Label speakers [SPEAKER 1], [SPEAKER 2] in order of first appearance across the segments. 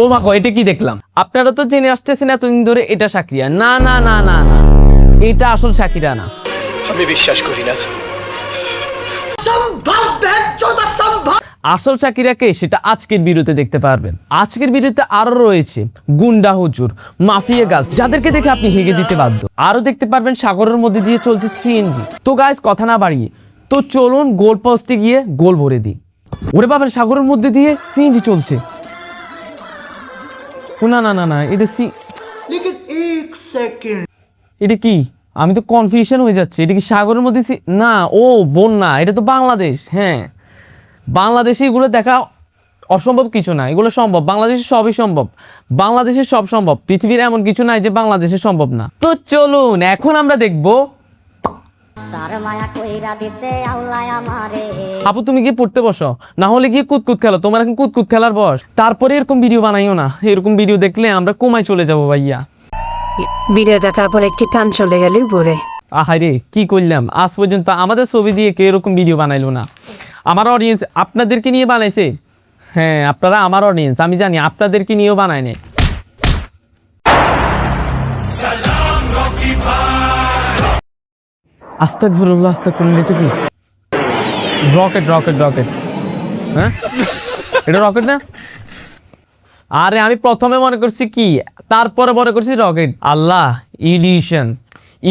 [SPEAKER 1] ও মা গো, এটা কি দেখলাম? আপনারা তো জেনে আসতেছেন এতদিন ধরে এটা শাকিরা। না না না না না, এটা আসল শাকিরা না।
[SPEAKER 2] আমি বিশ্বাস করি না।
[SPEAKER 1] আসল শাকিরাকে সেটা আজকের ভিডিওতে দেখতে পারবেন। আজকের ভিডিওতে আরো রয়েছে গুন্ডা হুজুর, মাফিয়া গাছ, যাদেরকে দেখে আপনি হেগে দিতে বাধ্য। আরো দেখতে পারবেন সাগরের মধ্যে দিয়ে চলছে সিএনজি। তো গাইস কথা না বাড়িয়ে তো চলুন গোল পোস্টে গিয়ে গোল ভরে দিই। ওরে বাবা, সাগরের মধ্যে দিয়ে সিএনজি চলছে। না না না না, এটা এটা কি? আমি তো কনফিউশন হয়ে যাচ্ছে। এটা কি সাগরের মধ্যে না, ও বন্যা। এটা তো বাংলাদেশ। হ্যাঁ, বাংলাদেশে এগুলো দেখা অসম্ভব কিছু না, এগুলো সম্ভব। বাংলাদেশে সবই সম্ভব, বাংলাদেশে সব সম্ভব। পৃথিবীর এমন কিছু নাই যে বাংলাদেশে সম্ভব না। তো চলুন এখন আমরা দেখবো। আপু তুমি কি পড়তে বসো, না হলে গিয়ে কুতকুত খেলো। তোমার এখন কুতকুত খেলার বয়স। তারপরে এরকম ভিডিও বানাইও না। এরকম ভিডিও দেখলে আমরা কোমায় চলে যাবো ভাইয়া।
[SPEAKER 3] ভিডিও দেখার পর একটি টান চলে গেল উপরে।
[SPEAKER 1] আহারে কি করলাম, আজ পর্যন্ত আমাদের ছবি দিয়ে কে এরকম ভিডিও বানাইলো না। আমার অডিয়েন্স আপনাদেরকে নিয়ে বানাইছে। হ্যাঁ, আপনারা আমার অডিয়েন্স, আমি জানি আপনাদেরকে নিয়েও বানায় নাই। আস্তাগফিরুল্লাহ আস্তাগফিরুল্লাহ। এটা কি? Rocket rocket rocket. হ্যাঁ, এটা রকেট না? আরে আমি প্রথমে মনে করছি কি, তারপরে মনে করছি রকেট। আল্লাহ, ইলিউশন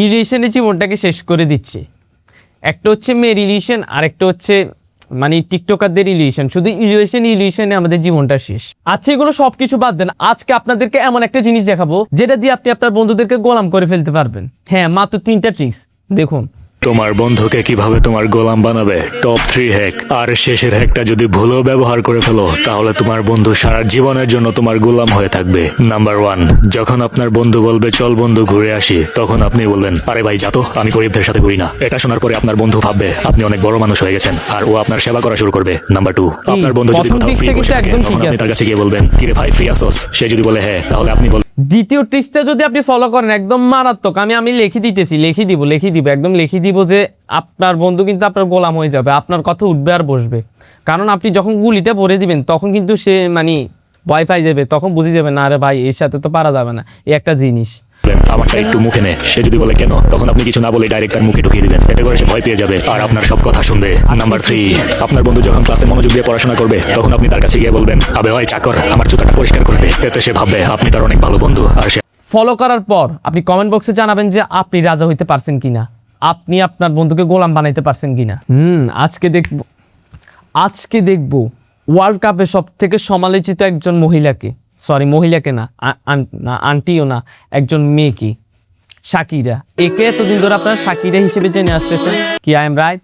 [SPEAKER 1] ইলিউশনের জীবনটাকে শেষ করে দিচ্ছে। একটা হচ্ছে মেয়ের ইলিউশন, আর একটা হচ্ছে মানে টিকটকারদের ইলিউশন। শুধু ইলিউশনে আমাদের জীবনটা শেষ। আচ্ছা, এগুলো সবকিছু বাদ দেন। আজকে আপনাদেরকে এমন একটা জিনিস দেখাবো যেটা দিয়ে আপনি আপনার বন্ধুদেরকে গোলাম করে ফেলতে পারবেন। হ্যাঁ, মাত্র 3টা ট্রিক্স দেখুন।
[SPEAKER 4] তোমার বন্ধুকে কিভাবে তোমার গোলাম বানাবে, টপ 3 হ্যাক। আর শেষের হ্যাকটা যদি ভুলও ব্যবহার করে ফেলো, তাহলে তোমার বন্ধু সারা জীবনের জন্য তোমার গোলাম হয়ে থাকবে। নাম্বার 1, যখন আপনার বন্ধু বলবে চল বন্ধু ঘুরে আসি, তখন আপনি বলবেন আরে ভাই যা তো, আমি গরিবদের সাথে ঘুরি না। এটা শোনার পরে আপনার বন্ধু ভাববে আপনি অনেক বড় মানুষ হয়ে গেছেন, আর ও আপনার সেবা করা শুরু করবে। নাম্বার 2, আপনার বন্ধু যদি কোথাও ফ্রি বসে থাকে, তখন আপনি তার কাছে গিয়ে বলবেন কিরে ভাই ফ্রি আসোস। সে যদি বলে হ্যাঁ, তাহলে আপনি বলবেন।
[SPEAKER 1] দ্বিতীয় ট্রিক্সটা যদি আপনি ফলো করেন, একদম মারাত্মক। আমি লিখে দিতেছি, লিখে দিব একদম লিখে দিব যে আপনার বন্ধু কিন্তু আপনার গোলাম হয়ে যাবে। আপনার কথা উঠবে আর বসবে। কারণ আপনি যখন গুলিটা ভরে দিবেন, তখন কিন্তু সে মানে ভয় পাই যাবে। তখন বুঝে যাবে না আরে ভাই এর সাথে তো পারা যাবে না, এই একটা জিনিস।
[SPEAKER 4] আমারটা একটু মুখে নে। সে যদি বলে কেন, তখন আপনি কিছু না বলে ডাইরেক্ট তার মুখে ঢুকিয়ে দিবেন। এতে করে সে ভয় পেয়ে যাবে আর আপনার সব কথা শুনবে। নাম্বার 3, আপনার বন্ধু যখন ক্লাসে মনোযোগ দিয়ে পড়াশোনা করবে, তখন আপনি তার কাছে গিয়ে বলবেন আবে ওই চাকর আমার জুতাটা পরিষ্কার করে দে। এতে সে ভাববে আপনি তার অনেক ভালো বন্ধু। আর সে
[SPEAKER 1] ফলো করার পর আপনি কমেন্ট বক্সে জানাবেন যে আপনি রাজা হইতে পারছেন কিনা, আপনি আপনার বন্ধুকে গোলাম বানাইতে পারছেন কিনা। আজকে দেখবো ওয়ার্ল্ড কাপে সব থেকে সমালোচিত একজন মহিলাকে, সরি মহিলাকে না, আন্টিও না, একজন মেয়েকে, শাকিরা। একে এতদিন ধরে আপনারা শাকিরা হিসেবে জেনে আসতেছেন। কি আই এম রাইট?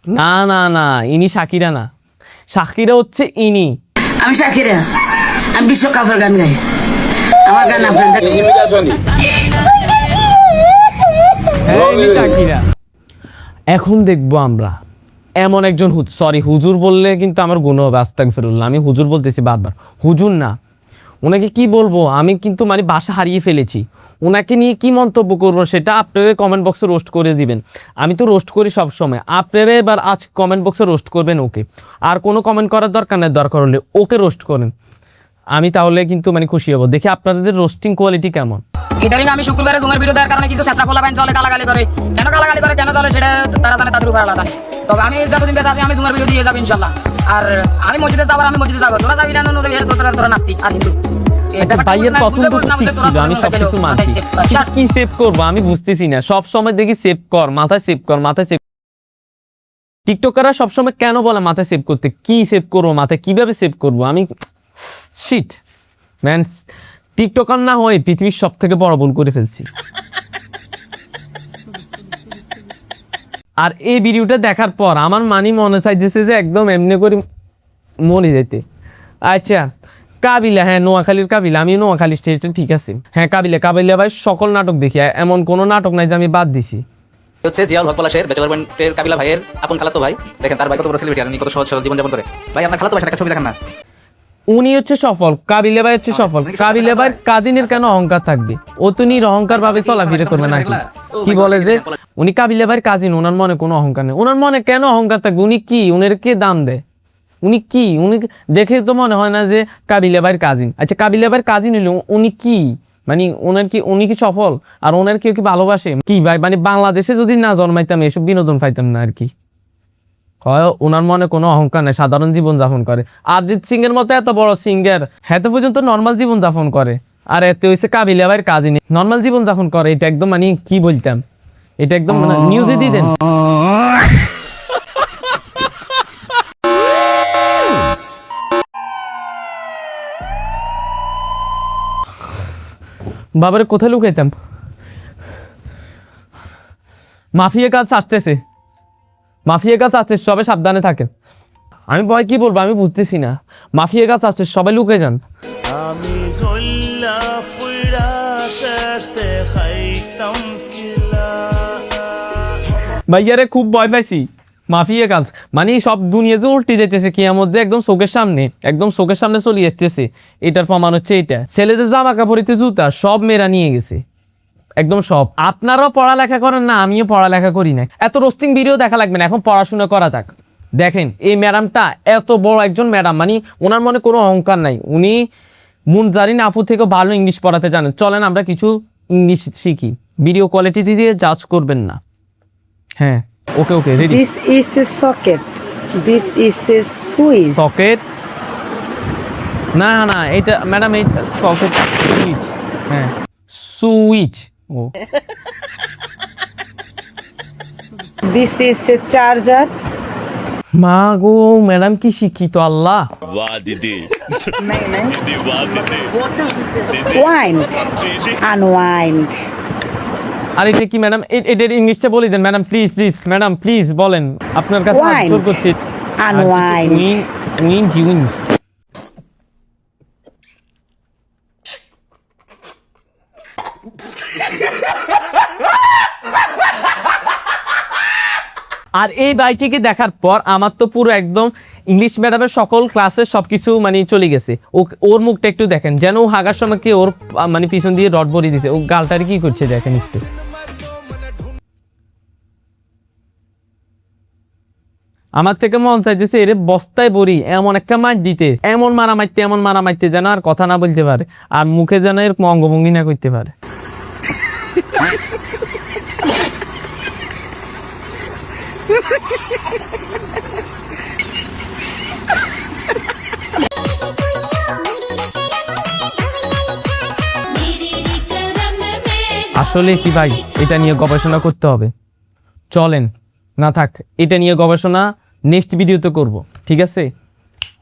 [SPEAKER 1] না না না, ইনি শাকিরা না। শাকিরা হচ্ছে ইনি।
[SPEAKER 3] আমি শাকিরা, আমি বিশ্বকাপের গান গাই। আমার গান আপনাদের
[SPEAKER 1] শাকিরা। এখন দেখবো আমরা এমন একজন হুজুর বললে কিন্তু আমার গুণ হবে। আস্তাগফিরুল্লাহ, আমি হুজুর বলতেছি বারবার, হুজুর না। ওনাকে কি বলবো, আমি কিন্তু মানে ভাষা হারিয়ে ফেলেছি। ওনাকে নিয়ে কি মন্তব্য করবো সেটা আপনারা কমেন্ট বক্সে রোস্ট করে দিবেন। আমি তো রোস্ট করি সব সময়, আপনারা এবার আজ কমেন্ট বক্সে রোস্ট করবেন ওকে। আর কোনো কমেন্ট করার দরকার নেই, দরকার হলে ওকে রোস্ট করেন। আমি তাহলে কিন্তু মানে খুশি হব। দেখি আপনাদের রোস্টিং কোয়ালিটি কেমন।
[SPEAKER 5] ইদানিং আমি শুক্রবারে জুমের ভিডিও দেওয়ার কারণে কিছু চেষ্টা করলাম চলে গালাগালি করে। কেন গালাগালি করে, কেন চলে সেটা তারা জানে, তাদের উপর আলাদা। তবে আমি যতদিন বেঁচে আছি আমি জুমের ভিডিও দিয়ে যাবো ইনশাল্লাহ। আর আমি মসজিদে যাবো, আমি মসজিদে যাবো। তোরা যাবি না, তোরা নাস্তিক আর হিন্দু।
[SPEAKER 1] ভাইয়ের প্রথম তো ঠিক ছিল, আমি সবকিছু মানছি। কি সেভ করবো আমি বুঝতেছি না। সব সময় দেখি সেভ কর, মাথায় সেভ কর, মাথায় সেভ। টিকটকাররা সবসময় কেন বলে মাথায় সেভ করতে? কি সেভ করবো মাথায়, কিভাবে সেভ করবো? আমি শিট ম্যান, টিকটকার না হয়ে পৃথিবীর সব থেকে বড় ভুল করে ফেলছি। আর এই ভিডিওটা দেখার পর আমার মনে চাইতেছে যে একদম এমনি করে মরে যেতে। আচ্ছা কাবিলা, হ্যাঁ নোয়াখালীর কাবিলা, আমি নোয়াখালী স্টেটে ঠিক আছে। হ্যাঁ কাবিলা ভাই সকল নাটক দেখি, এমন কোনো নাটক নাই যে আমি বাদ দিছি।
[SPEAKER 6] হচ্ছে জিয়াউল হক পলাশের ব্যাচেলর পয়েন্টের কাবিলা ভাইয়ের আপন খালাতো ভাই। দেখেন তার ভাই কত বড় সেলিব্রিটি, আর কত সহজ সরল জীবন যাপন করে। ভাই আপনার খালাতো ভাইয়ের একটা ছবি দেখেন না।
[SPEAKER 1] উনি হচ্ছে সফল, কাবিলা ভাই হচ্ছে সফল। কাবিলা ভাইয়ের কাজিনের কেন অহংকার থাকবে? ও তো অহংকার ভাবে চলাফেরা করবে নাকি? কি বলে যে উনি কাবিলা ভাইয়ের কাজিন, ওনার মনে কোনো অহংকার নেই। ওনার মনে কেন অহংকার থাকবে? উনি কি, উনার কে দাম দেয়? উনি কি উনি দেখে তো মনে হয় না যে কাবিলা ভাইয়ের কাজিন। আচ্ছা কাবিলা ভাইয়ের কাজিন হইল উনি কি মানে উনি কি সফল আর ওনার কেউ কি ভালোবাসে কি ভাই? মানে বাংলাদেশে যদি না জন্মাইতাম এসব বিনোদন পাইতাম না আর কি। হয় ওনার মনে কোনো অহংকার নেই, সাধারণ জীবন যাপন করে। অরিজিৎ সিং এর মতো এত বড় সিঙ্গার এত পর্যন্ত নর্মাল জীবন যাপন করে, আর এতে হয়েছে কাবিলা ভাইয়ের কাজিন নর্মাল জীবন যাপন করে। এটা একদম মানে কি বলতাম, এটা একদম মানে নিউজে দিয়ে দেন। বাবারে কোথায় লুকাইতাম? মাফিয়া কাজ আসতেছে, মাফিয়া কাজ আসছে, সবাই সাবধানে থাকেন। আমি ভয় কি বলবো আমি বুঝতেছি না। মাফিয়া কাজ আসছে, সবাই লুকে যান।
[SPEAKER 7] আমি জল্লা ফুইরা শেষতে খাইতাম কিলা।
[SPEAKER 1] ভাইয়ারে খুব ভয় পাইছি। মাফিয়া কাজ মানে সব দুনিয়াতে উল্টে যেতেছে কি এর মধ্যে একদম চোখের সামনে, একদম চোখের সামনে চলে আসতেছে। এটার প্রমাণ হচ্ছে এটা, ছেলেদের জামা কাপড়িতে জুতা সব মেয়েরা নিয়ে গেছে, একদম সব। আপনারাও পড়ালেখা করেন না, আমিও পড়ালেখা করি না, এত রোস্টিং ভিডিও দেখা লাগবে না, এখন পড়াশোনা করা যাক। দেখেন এই ম্যাডামটা এত বড় একজন ম্যাডাম, মানে ওনার মনে কোনো অহংকার নাই, উনি মুনজারিন আপু থেকে ভালো ইংলিশ পড়াতে জানেন। চলেন আমরা কিছু ইংলিশ শিখি, ভিডিও কোয়ালিটি দিয়ে জাজ করবেন না। হ্যাঁ okay okay ready.
[SPEAKER 8] This is a socket. This is a switch.
[SPEAKER 1] Socket না না এটা ম্যাডাম এই সকেট সুইচ, হ্যাঁ সুইচ। ও
[SPEAKER 8] This is a charger.
[SPEAKER 1] মা গো ম্যাডাম কি শিক্ষিত, আল্লাহ।
[SPEAKER 8] Wind. Unwind.
[SPEAKER 1] আর এটা কি ম্যাডাম? এটার ইংলিশটা বলে দেন madam please please, madam please বলেন, আপনার কাছে হাত জোর করছি।
[SPEAKER 8] Unwind.
[SPEAKER 1] Wind wind. আর এই বাইটিকে দেখার পর আমার তো পুরো একদম ইংলিশ ম্যাডামের সকল ক্লাসের সবকিছু মানে চলে গেছে। ওর মুখটা একটু দেখেন, যেন ও হাগার সময় কি ওর মানে পিছন দিয়ে রড ভরিয়ে দিছে। ও গালটারে কি করছে দেখেন একটু। আমার থেকে মন চাইতেছে এর বস্তায় ভরি এমন একটা মাছ দিতে, এমন মারা মারতে যেন আর কথা না বলতে পারে, আর মুখে যেন এর অঙ্গভঙ্গি না করতে পারে। আসলে কি ভাই, এটা নিয়ে গবেষণা করতে হবে। চলেন না থাক, এটা নিয়ে গবেষণা নেক্সট ভিডিওতে করব, ঠিক আছে?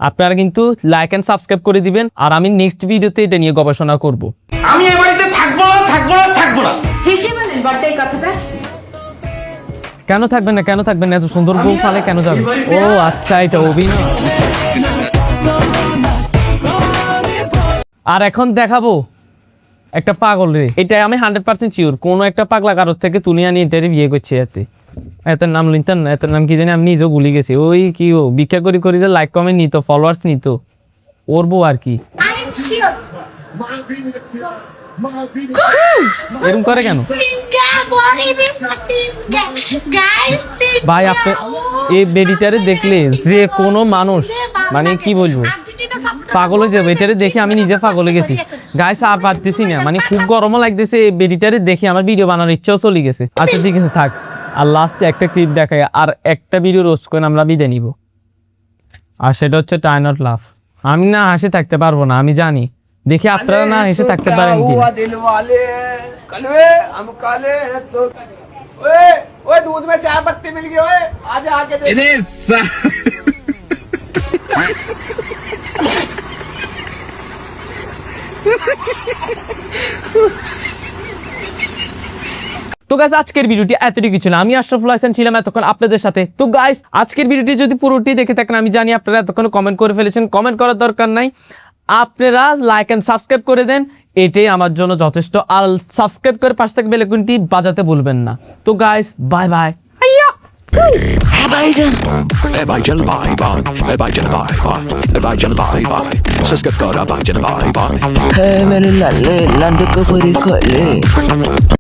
[SPEAKER 1] আপনারা কিন্তু লাইক এন্ড সাবস্ক্রাইব করে দিবেন, আর আমি নেক্সট ভিডিওতে এটা নিয়ে গবেষণা করব।
[SPEAKER 2] আমি এই বাড়িতে থাকবো না থাকবো না থাকবো না।
[SPEAKER 9] হেসে বলেন বড় এই কথাটা।
[SPEAKER 1] কেন থাকবেন না, কেন থাকবেন না? এত সুন্দর বউ ফালে কেন যাবে? ও আচ্ছা এটা অভিনয়। আর এখন দেখাবো একটা পাগল রে, এটা আমি 100% শিওর কোনো একটা পাগলা কারোর থেকে তুলে আনি এটারে বিয়ে করছে। এটার নাম লিনতেন না, এটার নাম কি জানি, আমি নিজেও ভুলে গেছি। ওই কি ও ভিক্ষা করি যে লাইক কমেন্ট নিত, ফলোয়ার্স নিত, ওর বউ আর কি। এরকম করে কেন ভাই? আপনি এই বেডিটারে দেখলে যে কোনো মানুষ মানে কি বলবো পাগল হয়ে যাবে। এটারে দেখে আমি নিজে পাগল হয়ে গেছি গাইস, আর পারতেছি না, মানে খুব গরমও লাগতেছে। এই বেডিটারে দেখে আমার ভিডিও বানানোর ইচ্ছাও চলে গেছে। আচ্ছা ঠিক আছে থাক, আর লাস্টে একটা ক্লিপ দেখাই, আর একটা ভিডিও রোস্ট করে আমরা বিদায় নিব, আর সেটা হচ্ছে ট্রাই নট লাফ। আমি না হাসে থাকতে পারবো না, আমি জানি। দেখি আপনারা না হেসে থাকতে পারেন কি?
[SPEAKER 2] दूध में 4 पत्ते मिल गए, ओए आजा आके देख।
[SPEAKER 1] তো গাইস আজকের ভিডিওটি এতটুকু ছিল। আমি আশরাফুল হাসান ছিলাম এতক্ষণ আপনাদের সাথে। তো গাইস আজকের ভিডিওটি যদি পুরোটি দেখে থাকেন, আমি জানি আপনারা এতক্ষণ কমেন্ট করে ফেলেছেন, কমেন্ট করার দরকার নাই, আপনারা লাইক এন্ড সাবস্ক্রাইব করে দেন, এটাই আমার জন্য যথেষ্ট। আর সাবস্ক্রাইব করে পাশে থাকা বেল আইকনটি বাজাতে ভুলবেন না। তো guys bye bye.
[SPEAKER 10] Bye bye.